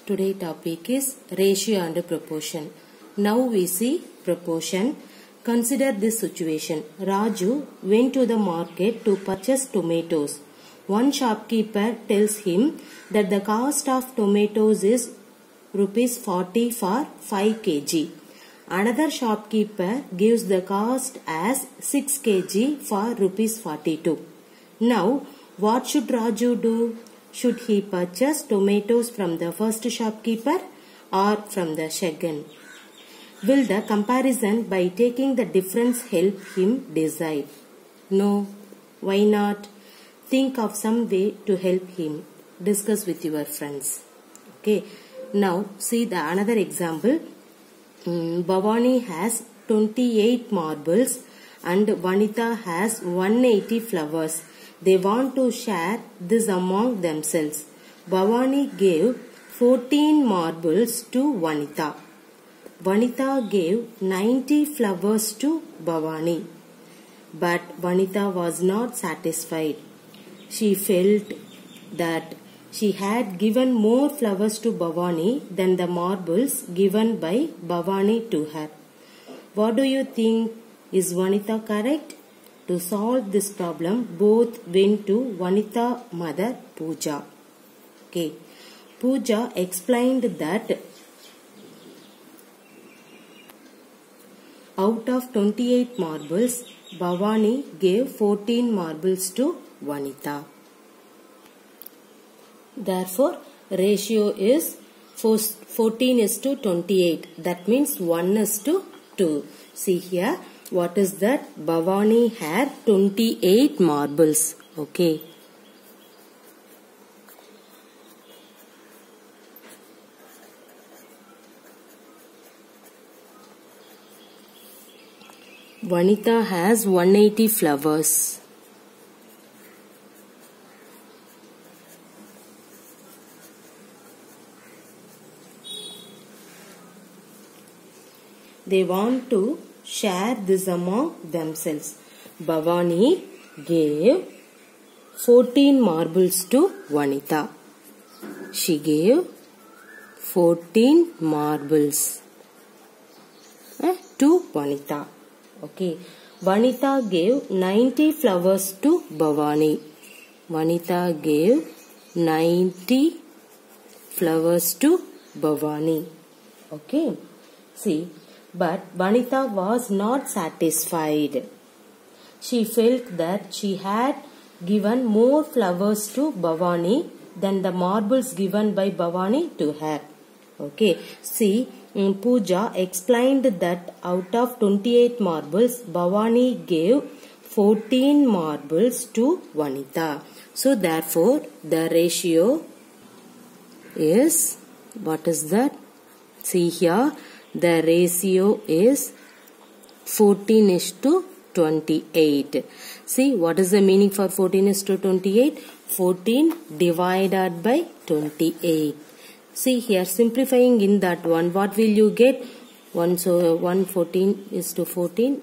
Today topic is ratio and proportion. Now we see proportion. Consider this situation. Raju went to the market to purchase tomatoes. One shopkeeper tells him that the cost of tomatoes is rupees 40 for 5 kg. Another shopkeeper gives the cost as 6 kg for rupees 42. Now what should Raju do? Should he purchase tomatoes from the first shopkeeper or from the second? Will the comparison by taking the difference help him decide? No. Why not? Think of some way to help him. Discuss with your friends. Okay. Now see the another example. Bhavani has 28 marbles and Vanita has 180 flowers. They want to share this among themselves. Bhavani gave 14 marbles to Vanita. Vanita gave 90 flowers to Bhavani. But Vanita was not satisfied. She felt that she had given more flowers to Bhavani than the marbles given by Bhavani to her. What do you think? Is Vanita correct? To solve this problem, both went to Vanita mother Pooja. Okay. Pooja explained that out of 28 marbles, Bhavani gave 14 marbles to Vanita. Therefore, ratio is 14:28. That means 1:2. See here. What is that? Bhavani had 28 marbles. Okay. Vanita has 180 flowers. They want to share this among themselves. Bhavani gave 14 marbles to Vanita. She gave 14 marbles to Vanita. Okay. Vanita gave 90 flowers to Bhavani. Vanita gave 90 flowers to Bhavani. Okay. See. But Vanita was not satisfied. She felt that she had given more flowers to Bhavani than the marbles given by Bhavani to her. Okay. See, Pooja explained that out of 28 marbles, Bhavani gave 14 marbles to Vanita. So, therefore, the ratio is, what is that? See here. The ratio is 14:28. See, what is the meaning for 14:28? 14 divided by 28. See here, simplifying in that one, what will you get? 114:14,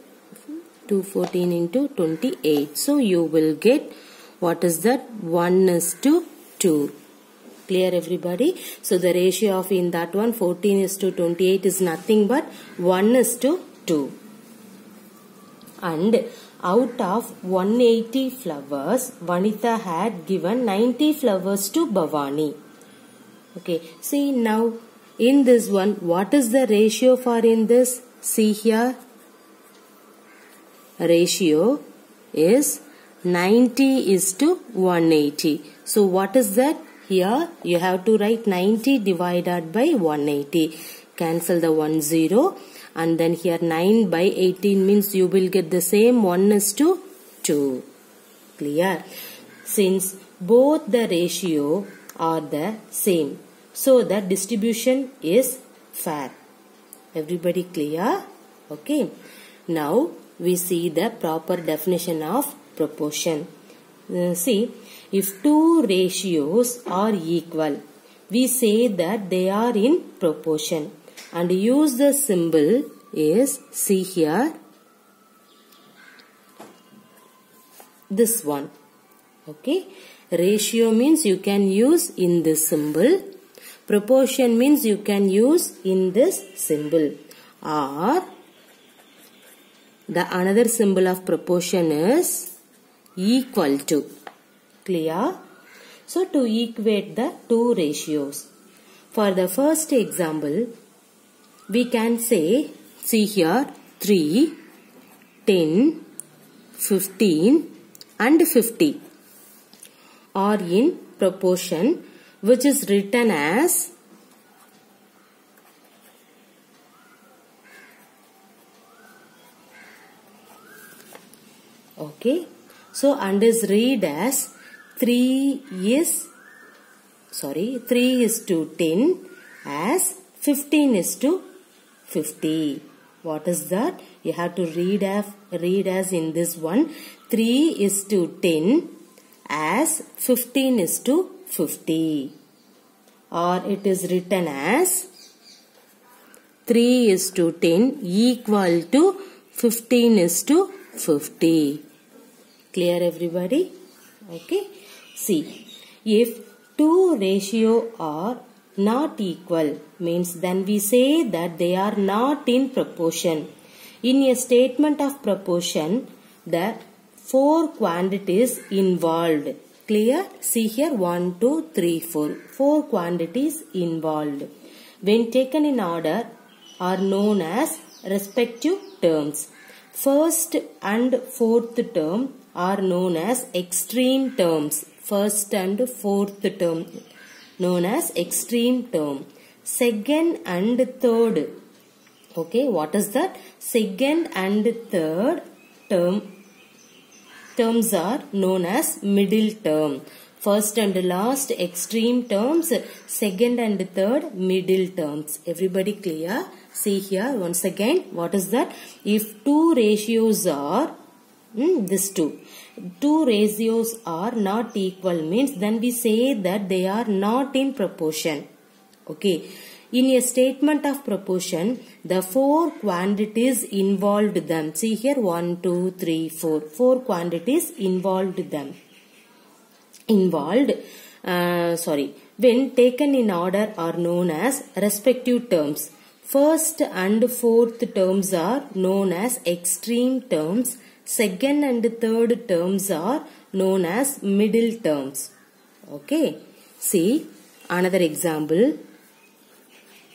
214 into 28. So, you will get, what is that? 1:2. Clear everybody? So the ratio of in that one 14:28 is nothing but 1:2. And out of 180 flowers, Vanita had given 90 flowers to Bhavani. Okay. See now in this one, what is the ratio for in this? See here. Ratio is 90:180. So what is that? Here you have to write 90 divided by 180. Cancel the 10 and then here 9 by 18 means you will get the same 1:2. Clear? Since both the ratio are the same, so the distribution is fair. Everybody clear? Okay. Now we see the proper definition of proportion. See. If two ratios are equal, we say that they are in proportion and use the symbol is, see here, this one. Okay. Ratio means you can use in this symbol. Proportion means you can use in this symbol. Or the another symbol of proportion is equal to. Clear? So to equate the two ratios. For the first example, we can say, see here, 3, 10, 15 and 50 are in proportion, which is written as okay. So and is read as 3 is to 10 as 15 is to 50. What is that? You have to read as in this one. 3 is to 10 as 15 is to 50. Or it is written as 3 is to 10 equal to 15 is to 50. Clear everybody? Okay. See, if two ratios are not equal, means then we say that they are not in proportion. In a statement of proportion, the 4 quantities involved. Clear? See here, 1, 2, 3, 4. 4 quantities involved. When taken in order are known as respective terms. First and fourth term are known as extreme terms. First and fourth term known as extreme term. Second and third. Okay, what is that? Second and third terms are known as middle term. First and last extreme terms, second and third middle terms. Everybody clear? See here once again, what is that? If two ratios are two ratios are not equal, means then we say that they are not in proportion. Okay. In a statement of proportion, the 4 quantities involved them. See here, 1, 2, 3, 4. 4 quantities involved them. When taken in order are known as respective terms. First and fourth terms are known as extreme terms. Second and third terms are known as middle terms. Okay. See another example.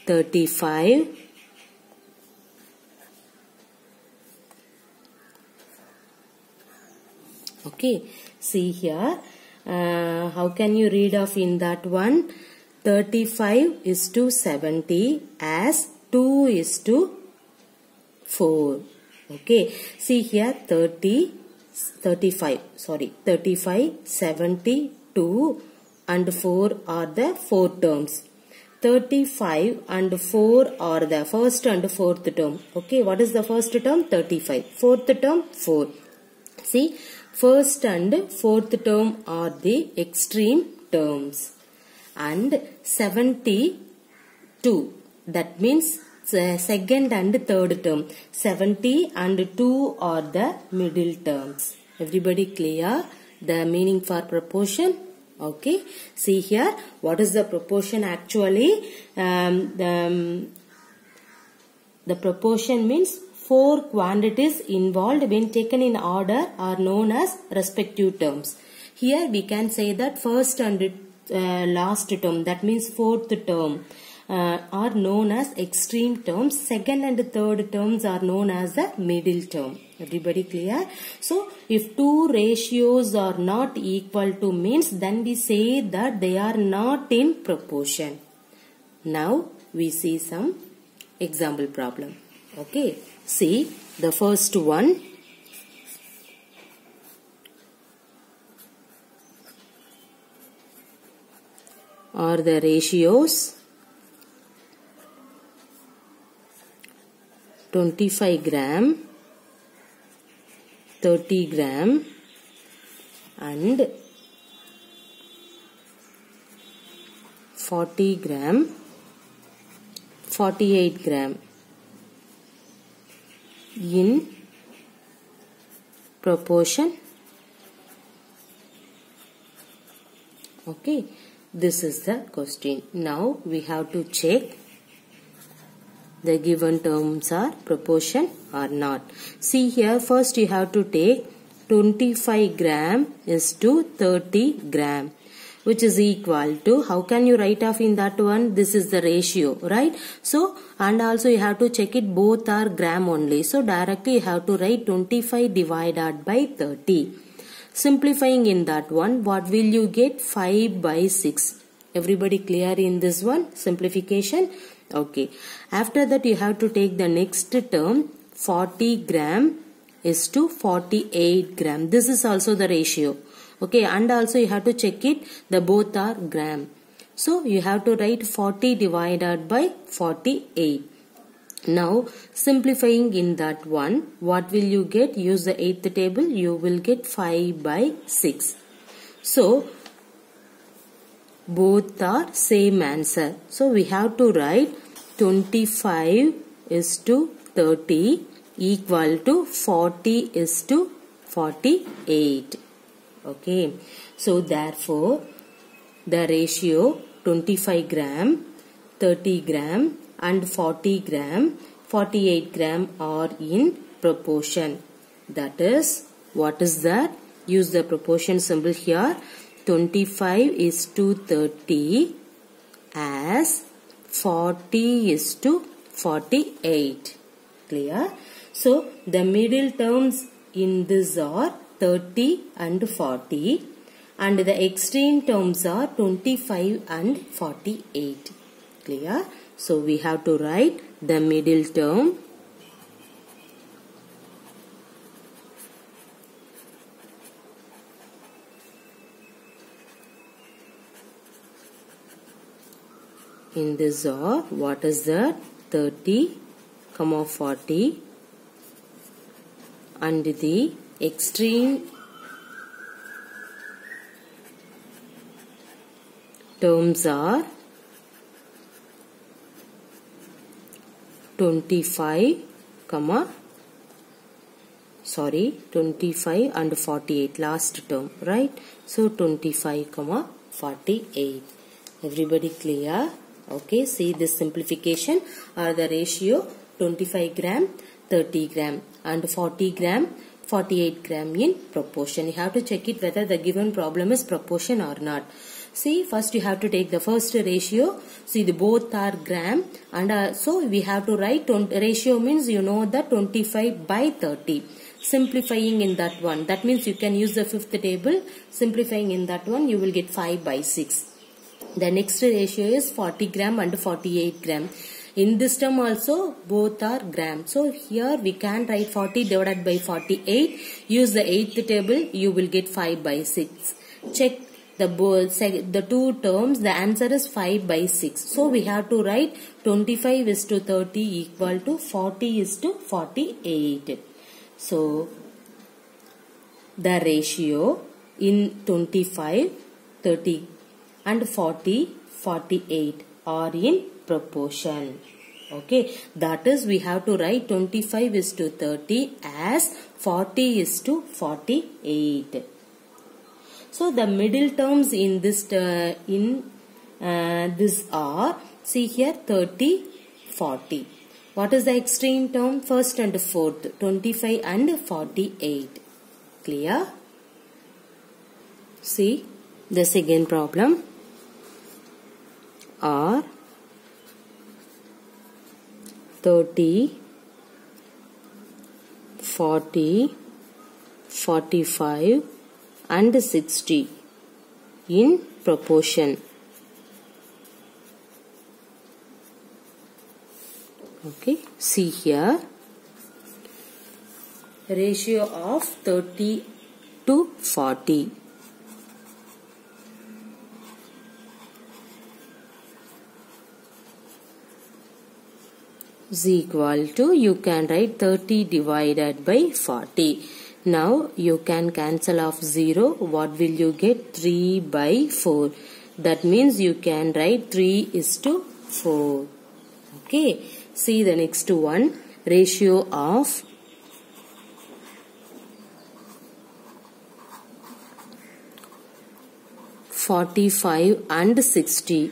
35. Okay. See here. How can you read off in that one? 35 is to 70 as 2 is to 4. Okay. See here 35, 70, 2 and 4 are the 4 terms. 35 and 4 are the first and fourth term. Okay. What is the first term? 35. Fourth term? 4. See, first and fourth term are the extreme terms. And 72, that means second and third term. 70 and 2 are the middle terms. Everybody clear the meaning for proportion? Okay. See here, what is the proportion actually? The proportion means 4 quantities involved when taken in order are known as respective terms. Here we can say that first and last term, that means fourth term, are known as extreme terms. Second and third terms are known as the middle term. Everybody clear? So if two ratios are not equal to, means then we say that they are not in proportion. Now we see some example problem. Okay. See the first one. Are the ratios 25 gram, 30 gram and 40 gram, 48 gram in proportion. Okay. This is the question. Now we have to check the given terms are proportion or not. See here, first you have to take 25 gram is to 30 gram, which is equal to, how can you write off in that one? This is the ratio, right? So, and also you have to check it, both are gram only. So, directly you have to write 25 divided by 30. Simplifying in that one, what will you get? 5 by 6. Everybody clear in this one? Simplification? Okay. After that, you have to take the next term, 40 gram is to 48 gram. This is also the ratio. Okay, and also you have to check it, the both are gram. So you have to write 40 divided by 48. Now simplifying in that one, what will you get? Use the 8th table, you will get 5 by 6. So both are same answer. So we have to write 25 is to 30 equal to 40 is to 48. Okay, so therefore the ratio 25 gram, 30 gram and 40 gram, 48 gram are in proportion. That is, what is that? Use the proportion symbol here. 25 is to 30 as 40 is to 48. Clear? So the middle terms in this are 30 and 40 and the extreme terms are 25 and 48. Clear? So we have to write the middle term. In this are, what is that? 30, 40 and the extreme terms are 25 and 48, last term, right? So 25, 48. Everybody clear? Okay, see this simplification or the ratio 25 gram, 30 gram and 40 gram, 48 gram in proportion. You have to check it whether the given problem is proportion or not. See, first you have to take the first ratio. See, the both are gram and so we have to write ratio means you know that 25 by 30. Simplifying in that one. That means you can use the 5th table. Simplifying in that one, you will get 5 by 6. The next ratio is 40 gram and 48 gram. In this term also both are gram. So here we can write 40 divided by 48. Use the 8th table. You will get 5 by 6. Check the two terms. The answer is 5 by 6. So we have to write 25 is to 30 equal to 40 is to 48. So the ratio in 25, 30 and 40, 48 are in proportion. Okay, that is we have to write 25 is to 30 as 40 is to 48. So the middle terms in this this are, see here, 30, 40. What is the extreme term? First and fourth, 25 and 48. Clear? See the second problem. Are 30, 40, 45 and 60 in proportion. Okay, see here, ratio of 30 to 40. Is equal to, you can write 30 divided by 40. Now you can cancel off 0. What will you get? 3 by 4. That means you can write 3 is to 4. Okay. See the next one. Ratio of 45 and 60.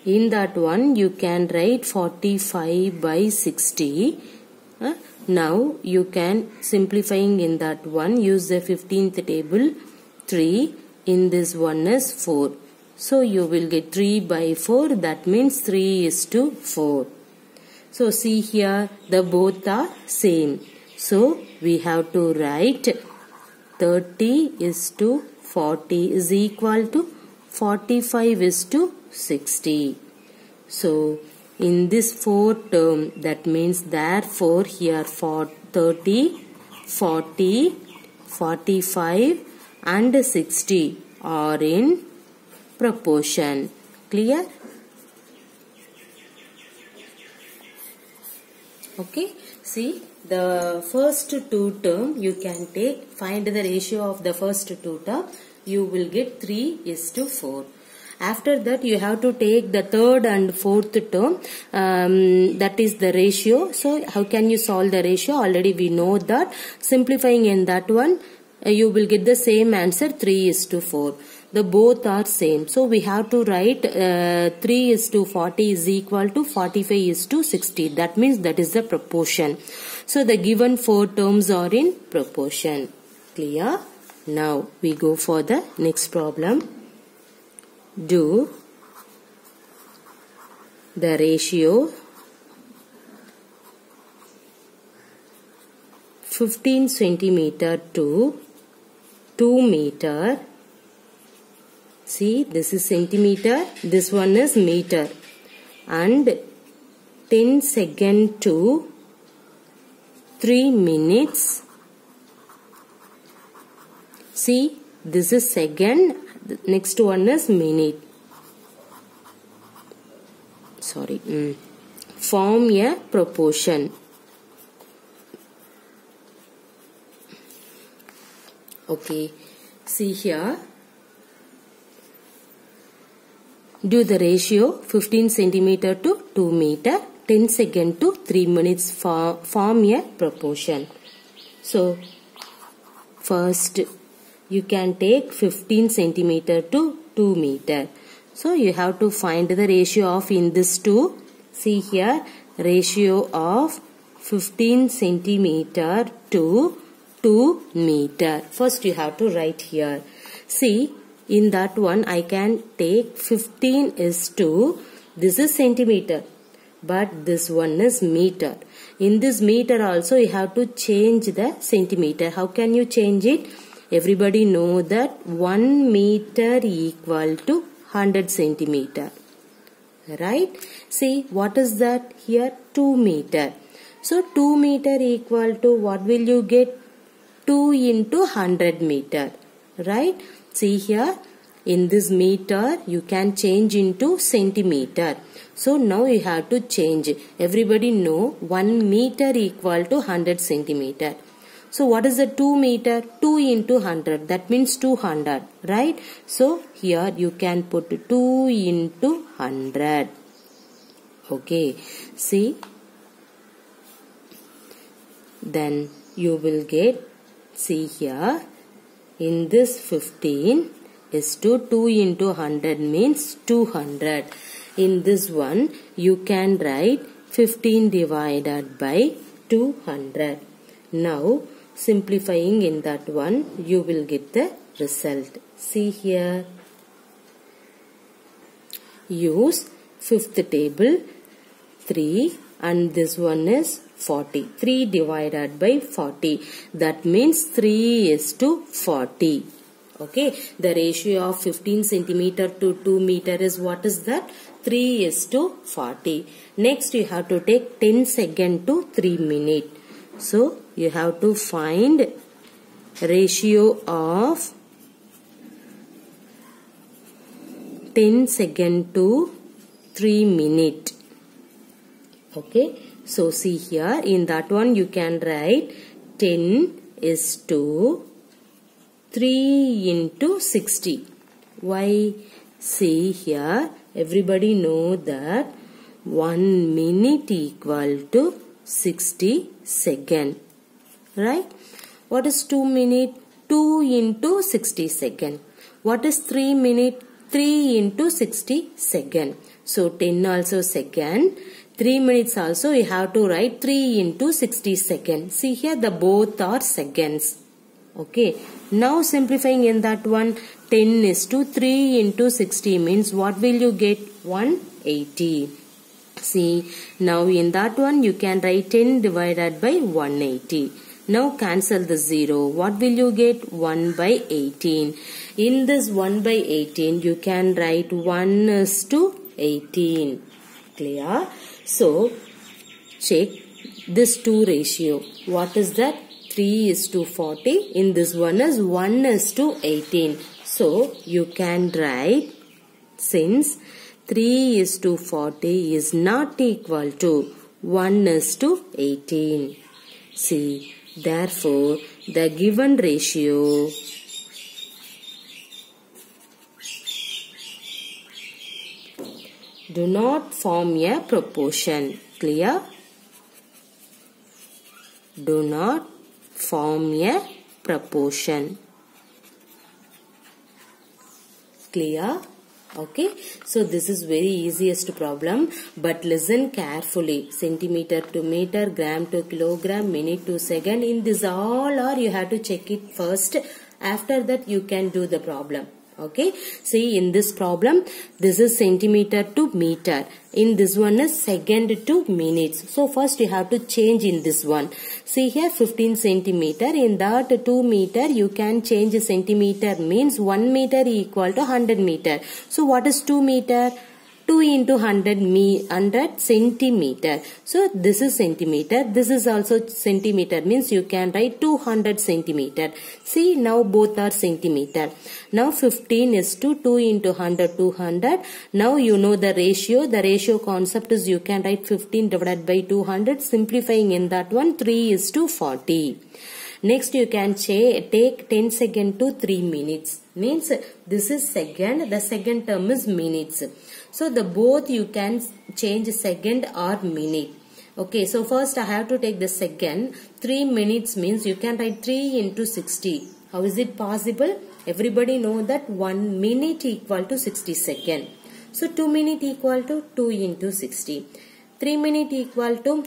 In that one you can write 45 by 60. Now you can simplifying in that one, use the 15th table. 3 in this one is 4. So you will get 3 by 4, that means 3:4. So see here, the both are same. So we have to write 30:40 is equal to 45:60. So in this 4 term, that means therefore here for 30, 40, 45 and 60 are in proportion. Clear? Okay. See, the first two term you can take, find the ratio of the first two term, you will get 3:4. After that you have to take the third and fourth term, that is the ratio. So how can you solve the ratio? Already we know that. Simplifying in that one, you will get the same answer, 3:4. The both are same. So we have to write 3:40 is equal to 45:60. That means that is the proportion. So the given 4 terms are in proportion. Clear? Now we go for the next problem. Do the ratio 15 centimeter to 2 meter. See, this is centimeter, this one is meter, and 10 second to 3 minutes. See, this is second, next one is minute. Sorry. Form a proportion. Okay. See here. Do the ratio 15 centimeter to 2 meter, 10 second to 3 minutes. Form a proportion. So, first you can take 15 centimeter to 2 meter. So you have to find the ratio of in this two. See here, ratio of 15 centimeter to 2 meter. First you have to write here. See, in that one I can take 15 is to, this is centimeter, but this one is meter. In this meter also you have to change the centimeter. How can you change it? Everybody know that 1 meter equal to 100 centimeter. Right? See, what is that here? 2 meter. So 2 meter equal to what will you get? 2 into 100 meter. Right? See here, in this meter you can change into centimeter. So now you have to change. Everybody know 1 meter equal to 100 centimeter. So what is the 2 meter? 2 into 100. That means 200. Right? So here you can put 2 into 100. Okay. See. Then you will get, see here, in this 15 is to 2 into 100 means 200. In this one you can write 15 divided by 200. Now simplifying in that one, you will get the result. See here. Use 5th table, 3, and this one is 40. 3 divided by 40. That means 3:40. Okay. The ratio of 15 centimeter to 2 meter is what is that? 3:40. Next you have to take 10 second to 3 minute. So you have to find ratio of 10 second to 3 minute. Okay. So see here, in that one you can write 10 is to 3 into 60. Why? See here, everybody know that 1 minute equal to 60 second. Right? What is 2 minute? 2 into 60 second. What is 3 minute? 3 into 60 second. So 10 also second. 3 minutes also you have to write 3 into 60 second. See here the both are seconds. Okay. Now simplifying in that one, 10 is to 3 into 60 means what will you get? 180. See, now in that one you can write 10 divided by 180. Now cancel the 0. What will you get? 1 by 18. In this 1 by 18 you can write 1 is to 18. Clear? So check this 2 ratio. What is that? 3 is to 40. In this one is 1 is to 18. So you can write, since 3 is to 40 is not equal to 1 is to 18. See, therefore the given ratio do not form a proportion. Clear? Do not form a proportion. Clear? Okay, so this is very easiest problem, but listen carefully. Centimeter to meter, gram to kilogram, minute to second. In this all are you have to check it first. After that you can do the problem. Okay, see in this problem this is centimeter to meter. In this one is second to minutes. So first you have to change in this one. See here 15 centimeter. In that 2 meter you can change centimeter means 1 meter equal to 100 meter. So what is 2 meter? 2 into 100 centimeter. So this is centimeter. This is also centimeter means you can write 200 centimeter. See now both are centimeter. Now 15 is to 2 into 100 200. Now you know the ratio. The ratio concept is you can write 15 divided by 200. Simplifying in that one 3 is to 40. Next you can take 10 second to 3 minutes. Means this is second. The second term is minutes. So the both you can change second or minute. Okay, so first I have to take the second. 3 minutes means you can write 3 into 60. How is it possible? Everybody know that 1 minute equal to 60 second. So 2 minute equal to 2 into 60. 3 minute equal to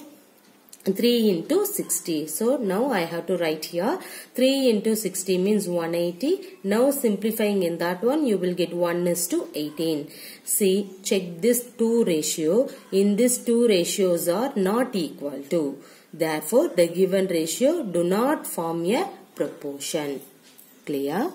3 into 60. So now I have to write here 3 into 60 means 180. Now simplifying in that one you will get 1 is to 18. See, check this 2 ratio. In this 2 ratios are not equal to. Therefore the given ratio do not form a proportion. Clear?